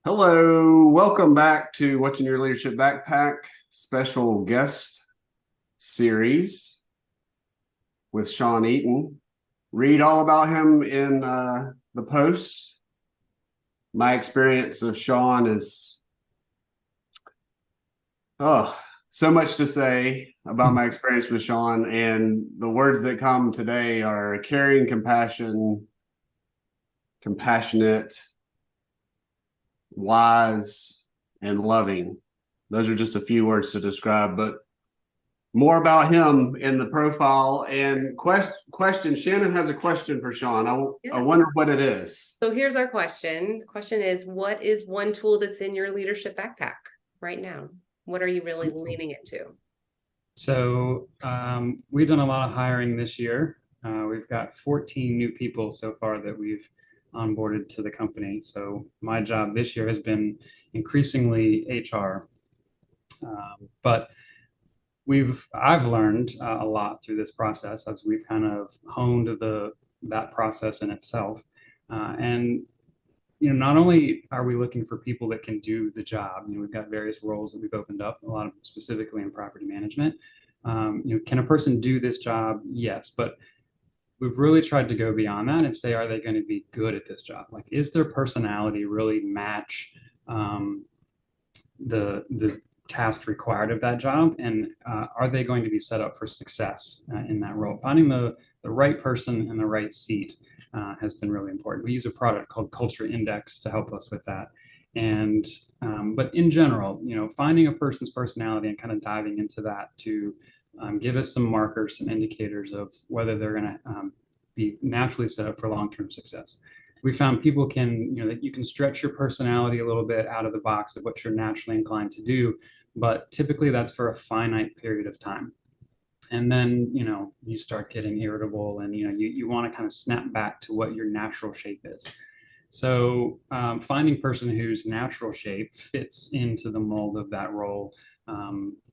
Hello, welcome back to What's in Your Leadership Backpack special guest series with Shawn Eaton. Read all about him in the post. My experience of Shawn is so much to say about my experience with Shawn, and the words that come today are caring, compassionate, wise, and loving. Those are just a few words to describe, but more about him in the profile. And question, Shannon has a question for Shawn. I wonder what it is. So here's our question. The question is, what is one tool that's in your leadership backpack right now? What are you really leaning into? We've done a lot of hiring this year. We've got 14 new people so far that we've onboarded to the company. So my job this year has been increasingly HR. But I've learned a lot through this process as we've kind of honed that process in itself. And not only are we looking for people that can do the job, we've got various roles that we've opened up, a lot of them specifically in property management. Can a person do this job? Yes, but we've really tried to go beyond that and say, are they going to be good at this job? Like, is their personality really match the task required of that job, and are they going to be set up for success in that role? Finding the right person in the right seat has been really important. We use a product called Culture Index to help us with that. And but in general, finding a person's personality and kind of diving into that to give us some markers, some indicators of whether they're going to be naturally set up for long-term success. We found people can, that you can stretch your personality a little bit out of the box of what you're naturally inclined to do, but typically that's for a finite period of time. And then, you start getting irritable and, you want to kind of snap back to what your natural shape is. So finding a person whose natural shape fits into the mold of that role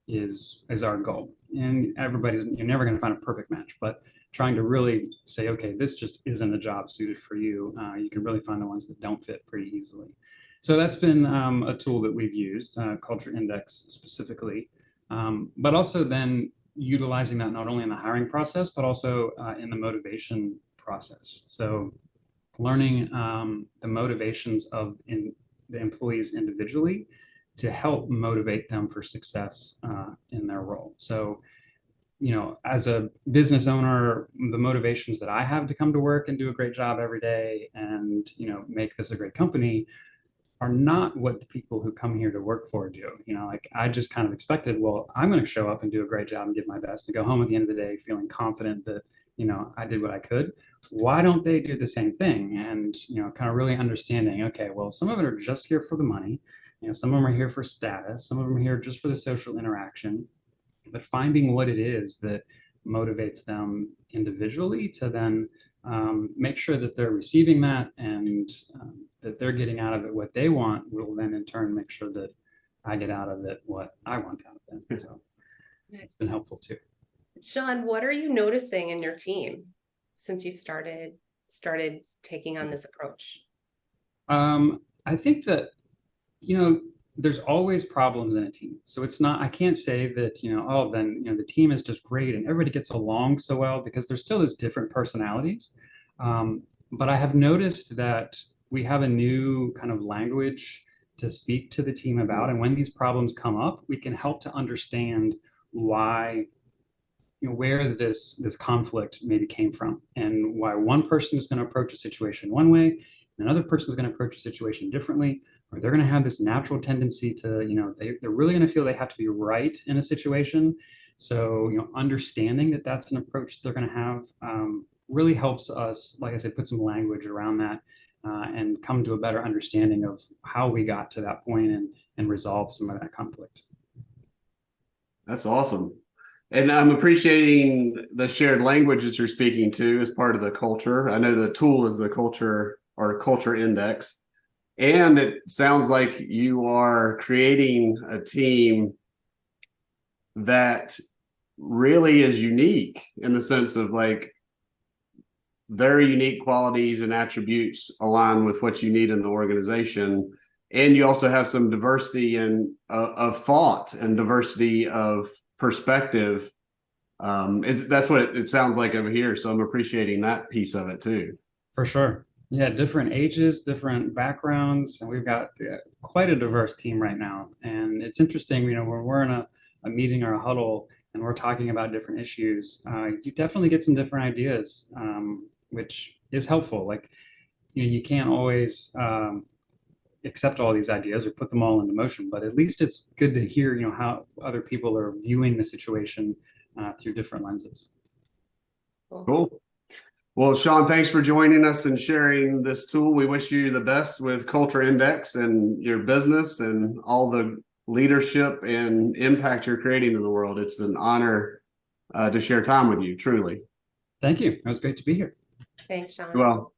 is our goal. And you're never going to find a perfect match, but trying to really say, okay, this just isn't a job suited for you. You can really find the ones that don't fit pretty easily. So that's been a tool that we've used, Culture Index specifically, but also then utilizing that not only in the hiring process, but also in the motivation process. So learning the motivations of the employees individually to help motivate them for success in their role. So, as a business owner, the motivations that I have to come to work and do a great job every day and, make this a great company are not what the people who come here to work for do. Like I just kind of expected, well, I'm going to show up and do a great job and give my best to go home at the end of the day feeling confident that, I did what I could. Why don't they do the same thing? And, kind of really understanding, okay, well, some of it are just here for the money. Some of them are here for status. Some of them are here just for the social interaction. But finding what it is that motivates them individually to then make sure that they're receiving that and that they're getting out of it what they want will then in turn make sure that I get out of it what I want out of it. So it's been helpful too. Shawn, what are you noticing in your team since you've started taking on this approach? I think that, there's always problems in a team. So it's not, I can't say that, the team is just great and everybody gets along so well, because there's still those different personalities. But I have noticed that we have a new kind of language to speak to the team about. And when these problems come up, we can help to understand why, where this conflict maybe came from and why one person is going to approach a situation one way and another person is going to approach a situation differently, or they're going to have this natural tendency to, they're really going to feel they have to be right in a situation. So, understanding that that's an approach they're going to have really helps us, like I said, put some language around that and come to a better understanding of how we got to that point and resolve some of that conflict. That's awesome. And I'm appreciating the shared language that you're speaking to as part of the culture. I know the tool is the culture or Culture Index. And it sounds like you are creating a team that really is unique in the sense of like very unique qualities and attributes align with what you need in the organization. and you also have some diversity of thought and diversity of perspective. That's what it sounds like over here. So I'm appreciating that piece of it too. For sure. Yeah, different ages, different backgrounds, and we've got quite a diverse team right now. And it's interesting, when we're in a meeting or a huddle and we're talking about different issues, you definitely get some different ideas, which is helpful. Like, you can't always accept all these ideas or put them all into motion, but at least it's good to hear, how other people are viewing the situation through different lenses. Cool. Well, Shawn, thanks for joining us and sharing this tool. We wish you the best with Culture Index and your business and all the leadership and impact you're creating in the world. It's an honor to share time with you, truly. Thank you. It was great to be here. Thanks, Shawn. Well.